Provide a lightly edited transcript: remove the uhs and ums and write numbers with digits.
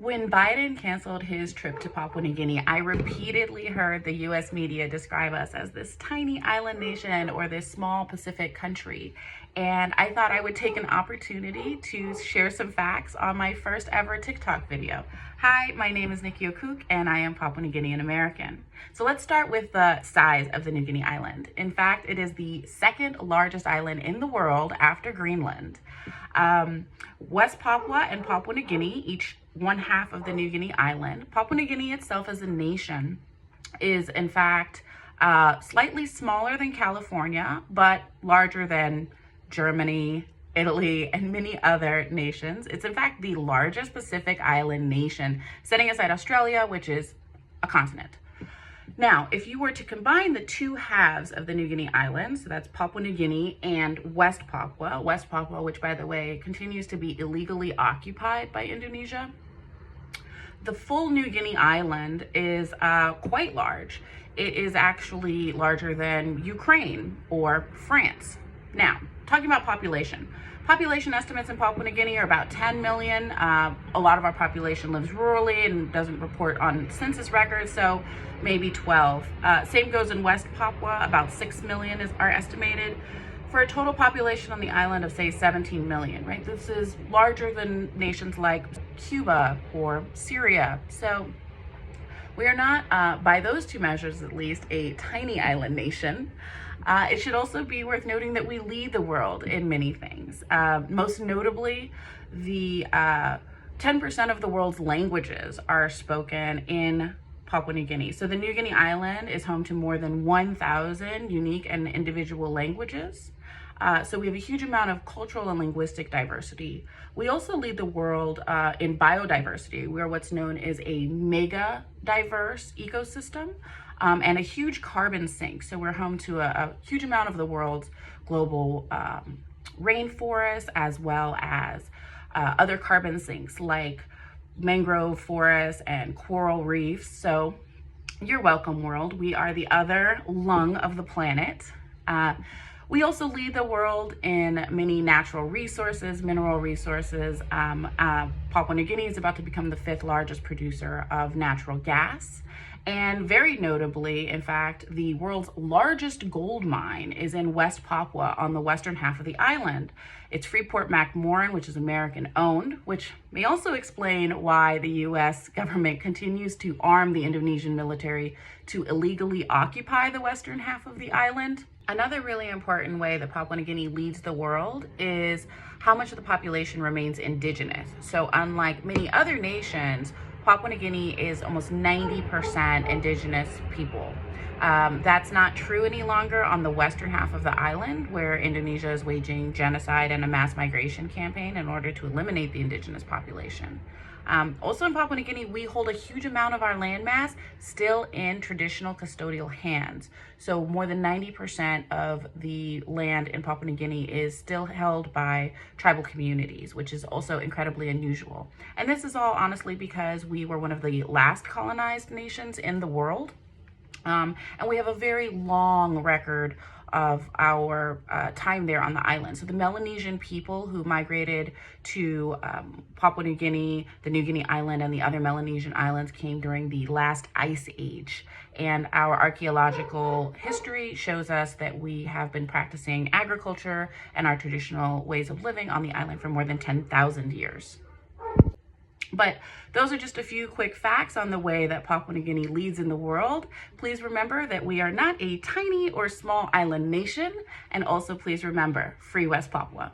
When Biden canceled his trip to Papua New Guinea, I repeatedly heard the US media describe us as this tiny island nation or this small Pacific country. And I thought I would take an opportunity to share some facts on my first ever TikTok video. Hi, my name is Nikki Okuk and I am Papua New Guinean American. So let's start with the size of the New Guinea island. In fact, it is the second largest island in the world after Greenland. West Papua and Papua New Guinea, each one half of the New Guinea island. Papua New Guinea itself as a nation is in fact slightly smaller than California, but larger than Germany, Italy, and many other nations. It's in fact the largest Pacific island nation, setting aside Australia, which is a continent. Now, if you were to combine the two halves of the New Guinea islands, so that's Papua New Guinea and West Papua, which by the way continues to be illegally occupied by Indonesia, the full New Guinea island is quite large. It is actually larger than Ukraine or France. Now, talking about population. Population estimates in Papua New Guinea are about 10 million. A lot of our population lives rurally and doesn't report on census records, so maybe 12. Same goes in West Papua, about 6 million are estimated, for a total population on the island of say 17 million, right? This is larger than nations like Cuba or Syria. So we are not, by those two measures at least, a tiny island nation. It should also be worth noting that we lead the world in many things. Most notably, the 10% of the world's languages are spoken in Papua New Guinea. So the New Guinea island is home to more than 1,000 unique and individual languages. So we have a huge amount of cultural and linguistic diversity. We also lead the world in biodiversity. We are what's known as a mega diverse ecosystem and a huge carbon sink. So we're home to a huge amount of the world's global rainforests, as well as other carbon sinks like mangrove forests and coral reefs. So you're welcome, world. We are the other lung of the planet. We also lead the world in many natural resources, mineral resources. Papua New Guinea is about to become the 5th largest producer of natural gas. And very notably, in fact, the world's largest gold mine is in West Papua on the western half of the island. It's Freeport-McMoRan, which is American owned, which may also explain why the US government continues to arm the Indonesian military to illegally occupy the western half of the island. Another really important way that Papua New Guinea leads the world is how much of the population remains indigenous. So unlike many other nations, Papua New Guinea is almost 90% indigenous people. That's not true any longer on the western half of the island, where Indonesia is waging genocide and a mass migration campaign in order to eliminate the indigenous population. Also in Papua New Guinea, we hold a huge amount of our landmass still in traditional custodial hands. So more than 90% of the land in Papua New Guinea is still held by tribal communities, which is also incredibly unusual. And this is all honestly because we were one of the last colonized nations in the world. And we have a very long record of our time there on the island. So the Melanesian people who migrated to Papua New Guinea, the New Guinea island, and the other Melanesian islands came during the last ice age. And our archaeological history shows us that we have been practicing agriculture and our traditional ways of living on the island for more than 10,000 years. But those are just a few quick facts on the way that Papua New Guinea leads in the world. Please remember that we are not a tiny or small island nation. And also please remember, free West Papua.